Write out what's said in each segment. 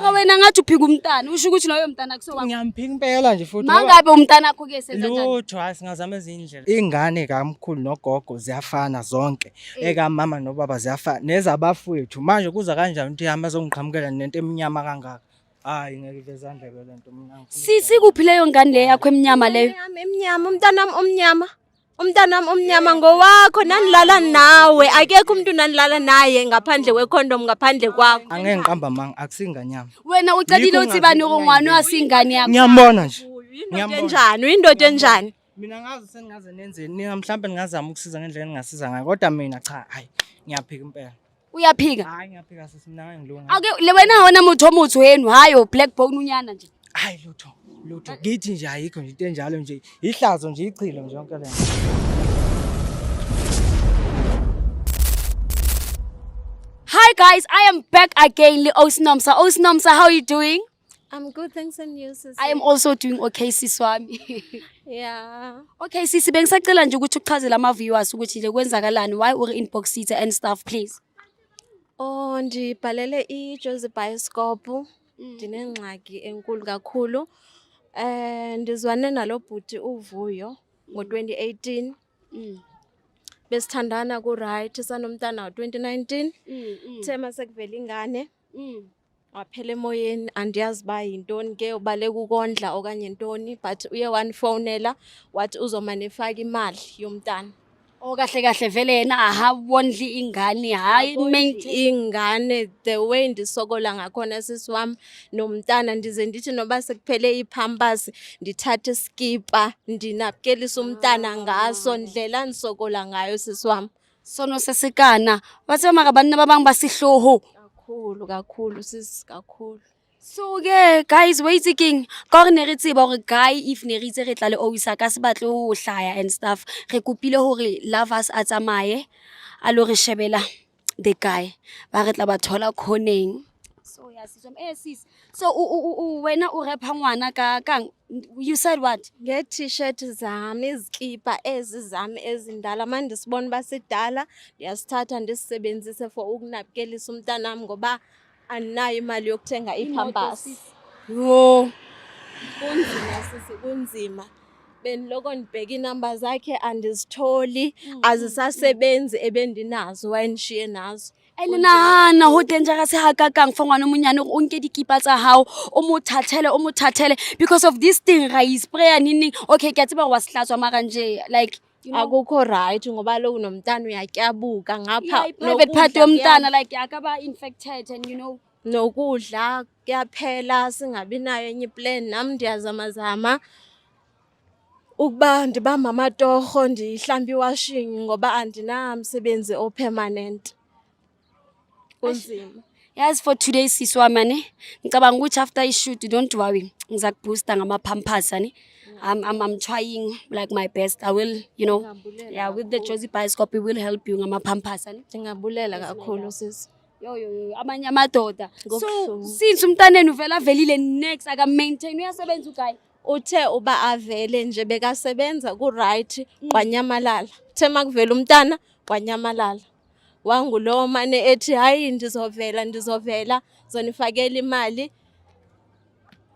Maka wena ngathi uphika umntana usho ukuthi loyo mntana kusowa. Ngiyamphika impela nje futhi. Mangabe umntana wakho ke senza njani? Lutho asingazama izindlela. Ingane kamkhulu nogogo ziyafana zonke. Eka mama nobaba ziyafana. Nezabafowethu manje kuza kanjani ukuthi ihamba azongiqhamukela nento emnyama kangaka. Hayi ngeke ivezandlebe lento mina. Sisi kuphi leyo ngane le yakho emnyama leyo? Emnyama umntanami omnyama. Umntanami omnyama ngowakho nanilala nawe akekho umuntu nanilala naye ngaphandle kwecondom ngaphandle kwakho. Angeke ngiqamba manga akusinganyama. Wena ucedile uthi bani ongwane wasingane yakho? Ngiyambona nje. Uyindoda enjani? Mina ngazi seningaze nenzeni. Nina mhlambe ngingazama ukusiza ngendlela engasiza ngayo kodwa mina cha hayi ngiyaphika impela. Uyaphika? Hayi ngiyaphika sisi mina ngilunga. Ake le wena wona mutho wenu hayo black bone unyana nje. Hayi lutho ngithi nje ayikho nje into enjalo nje ihlazo nje ichilo nje yonke lento. Hi guys, I am back again Osnomsa. Osnomsa, how are you doing? I'm good, thanks, and you, sis? I am also doing okay sisi wami. Yeah. Okay sisi bengisacela nje ukuthi uchazele ama viewers ukuthi nje kwenzakalani, why uri inbox seat and stuff please. Oh, ndibhalele iJozi Bioscope. Ndinengxaki enkulu kakhulu. Ndizwane nalobhuti uVuyo ngo2018. Besithandana ku right sanomntana ngo2019. Thema sekuvela ingane. Waphela emoyeni andiyazi ba yintoni ke ubale kukondla okanye intoni but uye wanfonela wathi uzoma nefaka imali yomntana. Oh kahle vele yena ahabondli ingane hayi ingane the way ndisokola ngakhona sisi wami nomntana ndize ndithi noba sekuphele ipampers ndithathe skipa ndinakelisa umntana ngaso ndlela ndisokola ngayo sisi wami. Sono sesikana bathe makabantu babang basihloho kakhulu sis kakhulu. So ke guys waiting ka re ne re tseba hore guy if ne re itse re tla le oisa ka se batle ho hlaya and stuff re kopile hore lovers a tsamaye a lo re shebela the guy ba re tla ba thola khoneng. So yeah sis so wena o repa ngwana ka kang you said what? Nge t-shirt zami izikipa ezizami ezindala manje sibona basidala ndiyasithatha ndisebenzise for ukunakelisa umntanami ngoba anayo imali yokuthenga ipampers. Yo kunzima beniloko ndibheka inamba zakhe andizitholi azisasebenzi ebendinazo wayenishiye nazo. Elena ho dangerous ha ka kang for ngwana monyane o nke dikipa tsa hao o mo thathele because of this thing ra spray nini. Okay ke tseba wa sihlatswa mara nje like akukho right ngoba lo unomntana uyakyabuka ngapha private part yomntana like akaba infected and you know nokudla kuyaphela singabi nayo enye plan nami ndiyazama ukuba ndibamba amatorho ndihlambi washing ngoba andinamsebenzi opermanent kunzima. Yes for today siswamane ngicabanga ukuthi after I shoot don't worry ngizakubooster ngama pampers ani. I'm trying like my best. I will, you know, yeah, with the Jozi Bioscope will help you ngama pampers ani. Ngingabulela kakhulu sis. Yo amanye amadoda. So since umntaneni uvela velile next aka maintain uyasebenza uguy. Uthe uba avele nje bekasebenza ku right kwanyamalala. Thema kuvela umntana kwanyamalala. Wangulo mane ethi hayi ndizovela zonifakela imali.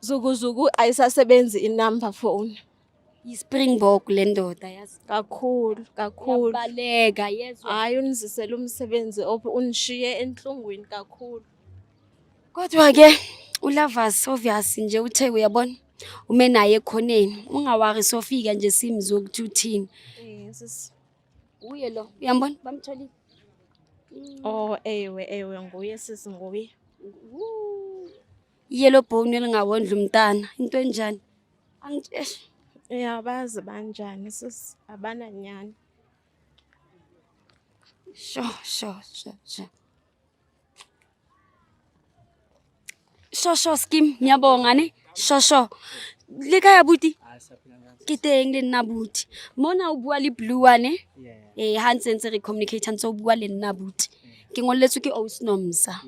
Zukuzuku ayisasebenzi inumber phone. Springbok lendoda yazi kakhulu yabaleka yezwa hayi unizisela umsebenzi unishiye enhlungwini kakhulu. Kodwa ke ulovers obvious nje uthe uyabona ume naye ekhoneni ungawari sofika nje simzo ukuthi uthini. Sis uye lo uyambona bamtholi. Oh ewe nguye sis nguye. Yellow bone elingawondla umntana into enjani yabazi banjani sis abana nyani. Sure skim ngiyabonga ne sho le kaya buti ke teng le nna buti mona o bua le blue one ha ntse re communicate ntse o bua le nna buti ke ngolletswe ke Osnomsa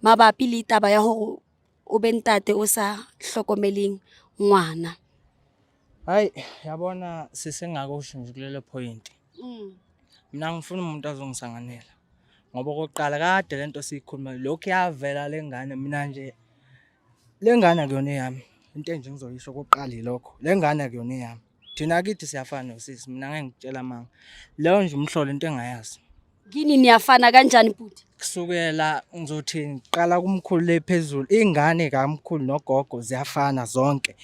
mabapi le taba ya hore o bentate o sa hlokomeleng ngwana. Hayi yabona sisengakusho nje kulelo point. Mina ngifuna umuntu azongisanganela ngoba okokuqala kade lento siyikhuluma lokho yavela lengane mina nje Le ngane akuyona eyami. Into enje ngizoyisho kokuqala ilokho. Le ngane akuyona eyami. Thina kithi siyafana nosisi, mina ngeke ngikutshela manga. Leyo nje umhlolo into engayazi. Kini niyafana kanjani bhuti? Kusukela ngizothi ngiqala kumkhulu le phezulu. Ingane kamkhulu nogogo ziyafana zonke.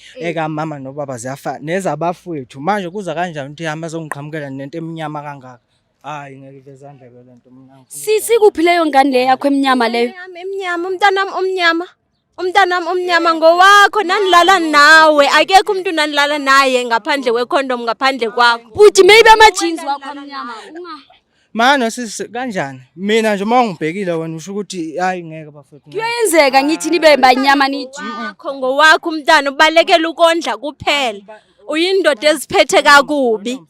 Mama nobaba ziyafana. Nezabafowethu manje kuza kanjani ukuthi ihamba azongiqhamukela nento emnyama kangaka. Hayi ngeke iveza ndlebe lento mina. Sisi kuphi leyo ngane le yakho emnyama leyo? Emnyama, umntanami omnyama. Umntanami omnyama ngowakho, nanilala nawe. Akekho umuntu nanilala naye ngaphandle kwecondom, ngaphandle kwakho. Bhuti maybe ama-jeans wakho amnyama. Mano sisi kanjani? Mina nje mawungibhekile wena usho ukuthi hayi ngeke bafethu. Kuyenzeka ngithi nibe banyama nithi. Wakho ngowakho umntana ubalekela ukondla kuphela. Uyindoda eziphethe kakubi.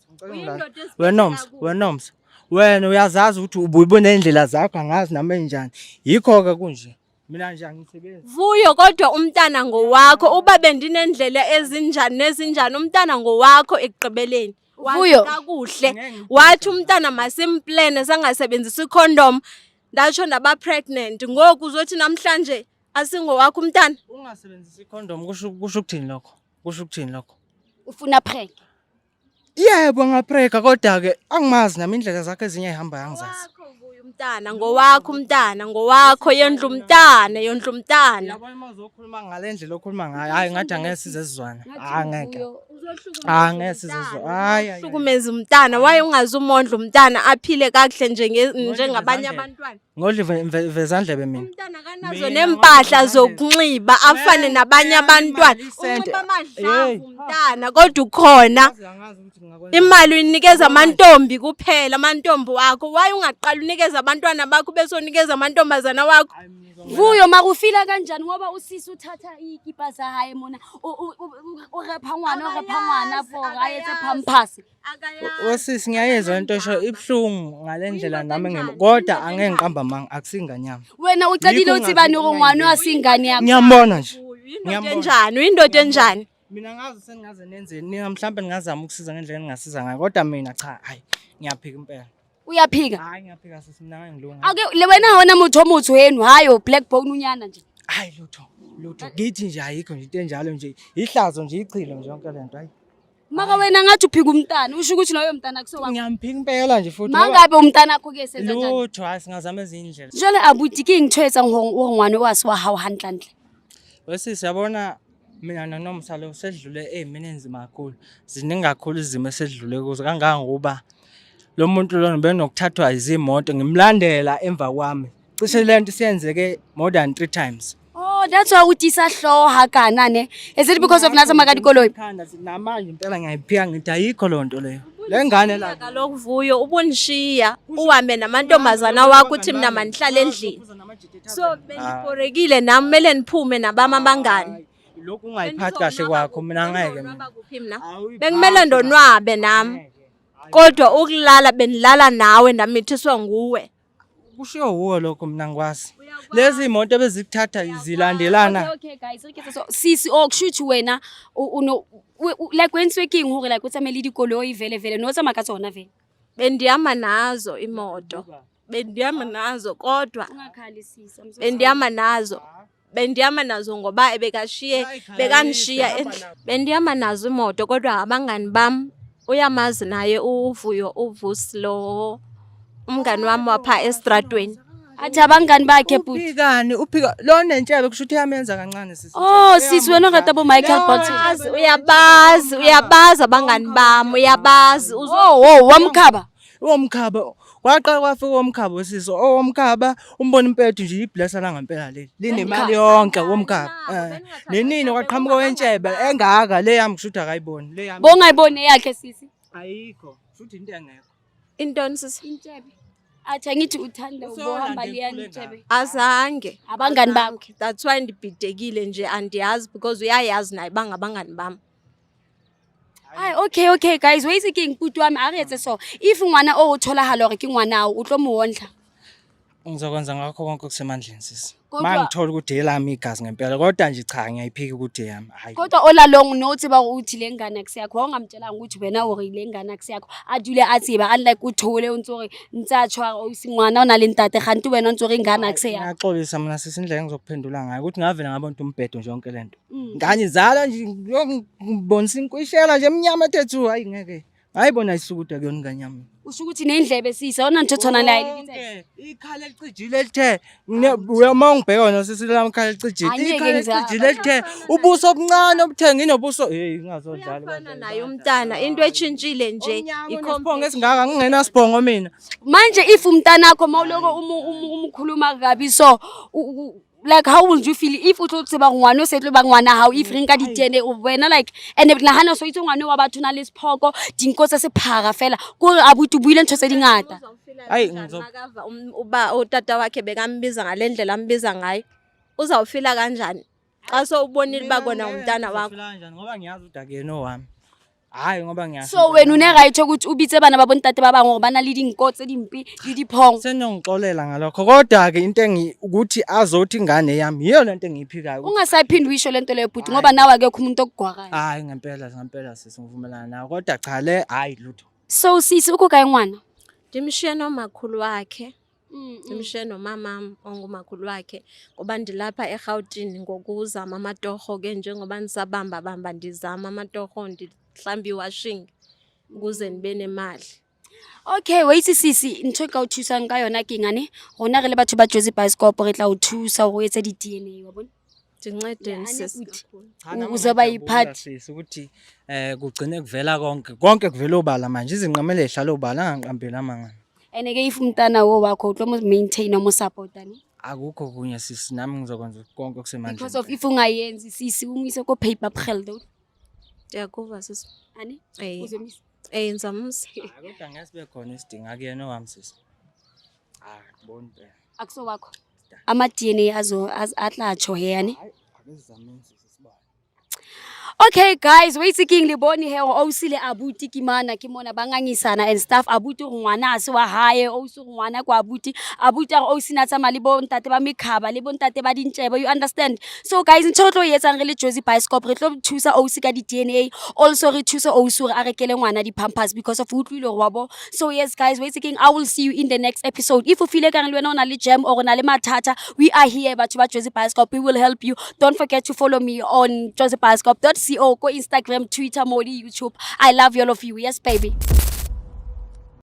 Wena uyazazi ukuthi ubuyibona indlela zakho angazi nami enjani. Yikho ke kunje. Mina nje angisebenzi. Vuyo kodwa umntana ngowakho. Uba bendinendlela ezinjani nezinjani umntana ngowakho ekugqibeleni. Vuyo kakuhle. Wathi umntana masimplane sangasebenzisa icondom. Ndatsho ndaba pregnant. Ngoku uzothi namhlanje asingowakho umntana. Ungasebenzisi icondom kusho ukuthini lokho? Kusho ukuthini lokho? Ufuna preg. Yebo ngapreka kodwa ke angimazi nami indlela zakhe ezinye ehamba yangizazi. Umntana ngowakho umntana ngowakho yondla umntana yondla umntana. Yabona mazokhuluma ngale ndlela okhuluma ngayo hayi ngathi angeke size sizwana. Angeke. Angeke size sizwana. Hayi. Hlukumeza umntana waye ungazumondla umntana aphile kakuhle njengabanye abantwana. Ngodle vezandlebe mina. Umntana kanazo nempahla zokunxiba afane nabanye abantwana. Unxiba amadlavu umntana kodwa ukhona. Imali uyinikeza amantombi kuphela amantombi wakho. Waye ungaqala unikeza abantwana bakho bese unikeza amantombazana wakho. Vuyo makufila kanjani ngoba usisi uthatha ikipa zahaye mona urepha ngwana for ayethe pampers. Wesisi ngiyayezwa into esho ibhlungu ngale ndlela nami kodwa angeke ngiqamba manga akusinganyama. Wena ucedile uthi bani ngwana wasingane yakho? Ngiyambona nje. Indoda enjani? Uyindoda enjani? Mina ngazi sengaze nenzeni nina mhlambe ngingazama ukusiza ngendlela engasiza ngayo kodwa mina cha hayi ngiyaphika impela. Uyaphika? Hayi ngiyaphika sisi mina ngangilunga. Ake le wena wona mutho wenu hayo black bone unyana nje. Hayi lutho ngithi nje ayikho nje into enjalo nje ihlazo nje ichilo nje yonke lento hayi. Maka wena ngathi uphika umntana usho ukuthi loyo mntana kusokwakho. Ngiyamphika impela nje futhi. Mangabe umntana akho ke senza njani? Lutho hayi singazama ezindlela. Jole abuti ke ngithwetsa ngongwana wasi wa hawu handlandle. Wesisi yabona mina nanomsalo sedlule ezimene enzima kakhulu. Ziningi kakhulu izimo esedlule kuzo kangangokuba lo muntu lo benokuthathwa izimoto ngimlandela emva kwami. Cishe lento siyenzeke more than 3 times. Oh, that's why uthi isahloha kana ne. Is it because of nasa makadikoloyi? Namanje impela ngiyayiphika ngithi ayikho lonto leyo. Le ngane la Kaloku Vuyo ubunishiya uhambe namantombazana wakho uthi mina manihlala endlini. So bengiborekile nami kumele niphume nabama abangani. Lokhu ungayiphathi kahle kwakho mina ngeke mina. Bekumele ndonwabe nami. Kodwa ukulala benilala nawe namithiswa nguwe. Kushiwo uwo lokho mina ngikwazi. Lezi imoto ebezikuthatha izilandelana. Okay guys, so sisi okushuthi wena like when speaking hore like utsamele dikoloyi vele no tsama ka tsona vele. Bendihamba nazo imoto. Bendihamba nazo kodwa Ungakhali sisi. Bendihamba nazo ngoba bekanishiya bendihamba nazo imoto kodwa abangani bam uyamazi naye uVuyo uvuslo umngani wami wapha estradweni. Athi abangani bakhe bhuti. Uphika lo nentshebe kusho ukuthi yamenza kancane sisi. Oh sisi wena ngata Michael Bolton. Uyabazi abangani bami uyabazi. Wamkhaba. Womkhaba waqala kwafika womkhaba wesisi womkhaba umbona impethu nje iblessa la ngempela leli linemali yonke womkhaba nenini kwaqhamuka wentshebe engaka le yami kushuthi akayiboni le yami Bongayiboni yakhe sisi. ayikho futhi into engekho intoni sisi Intshebe. Athi ngithi uthanda ubohamba liya intshebe. azange Abangani bakhe. That's why ndibhidekile nje andiyazi because uyayazi naye bangabangani bami. Ay okay guys wait a king putu wami a re etse so if ngwana o thola halo re ke ngwana o tlo mo wondla Ngizokwenza ngakho konke okusemandleni sisi. Kodwa- Mangithola ukuthi elami igazi ngempela kodwa nje cha ngiyayiphika ukuthi eyami. Hayi. kodwa olalong nothi ba uthi le ngane akusiyakho ongamtshelanga ukuthi wena hore le ngane akusiyakho a dule a tseba unlike uthole o ntse hore ntse a tshwa o singwana o na le ntate ganti wena o ntse hore ingane akuseyakho. Ngiyaxolisa mina sisi indlela engizokuphendula ngayo ukuthi ngavela ngabona umbhedo nje yonke lento. Nganyizala nje ngibonisa inkwishela nje emnyama ethethu hayi ngeke. Hayibona isukude kuyona ingane yami. Usho ukuthi nendlebe sisi awona nje thona la Konke, ikhala elicijile lithe uma ungibheka wona sisi lami ikhala elicijile. Angeke Ikhala ngizame. elicijile lithe ubuso obuncane obuthenga inobuso ngingazodlala. Uyafana naye umntana into etshintshile nje Ikhomphongo esingaka ngingena sibhongo mina. manje if umntanakho mawuloko umkhuluma kabi so like how would you feel if o tlo tseba ngwana o se tlo ba ngwana hao if re nka ditene o wena like and nahana so itse ngwana wa batho na le sephoko dinko tse sephara fela ko abuti buile ntho tse dingata. Hayi, makava uba utata wakhe bekambiza ngalendlela ambiza ngayo uzawufila kanjani xa so ubonile bakona umntana wakho. Ngoba ngiyazi ukuthi akuyena owami. Hayi ngoba ngiyazi. So wena une right ukuthi ubitse bana ba bontate ba bang hore bana le dinko tse dimpi le diphong. Senongixolela ngalokho kodwa ke into ukuthi azothi ingane yami yiyo lento engiyiphikayo. Ungasayiphindi uyisho lento leyo bhuti ngoba nawe akekho umuntu okugwaqayo. Hayi ngempela sisi ngivumelana nawe kodwa cha le hayi lutho. So sisi ukugayi ngwana. Ndimshiye nomakhulu wakhe ndimshiye nomama ongumakhulu wakhe ngoba ndilapha eGauteng ngokuzama amatorho ke njengoba ndisabamba ndizama amatorho ndihlambi washing ukuze ndibe nemali. Okay, wait sisi ntho ka o thusang ka yona ke ngane rona re le batho ba Jozi Bioscope re tla o thusa go etsa di DNA wa bona. Ndincedeni sisi. Uzoba yiphathi sisi ukuthi kugcine kuvela konke kuvela obala manje izinqamele ehlala obala angiqambela amanga. ene ke if umntana wo wakho utlo mo maintain mo support ani Akukho kunye sisi nami ngizokwenza konke okusemandleni. because of if ungayenzi sisi umise ko paper geld Ndiyakuva sisi. ani Uzomisa. Ngizamsa. Kodwa ngeke sibe khona isidinga kuyena owami sisi. Ngibona phela. akuso wakho ama DNA atlatsho he yani. Akezizameni sisi sibona. Okay guys, wait seeking liboni he o usile abuti ki mana ke mona bangangisana and stuff abuti ngwana se wa hae o se ngwana kwa abuti o sina tsama le bo ntate ba mekhaba le bo ntate ba dintshebo you understand. So guys ntotlo yetsang re le Jozi Bioscope re tlo thusa o ka di DNA also re thusa o sure a rekele ngwana di pampers because of utlwile wa bo. So yes guys, wait seeking I will see you in the next episode. If you feel ka re le wena ona le jam or na le mathata we are here batho ba Jozi Bioscope we will help you. Don't forget to follow me on jozibioscope.co ko Instagram, Twitter, Modi, YouTube. I love all of you. Yes, baby.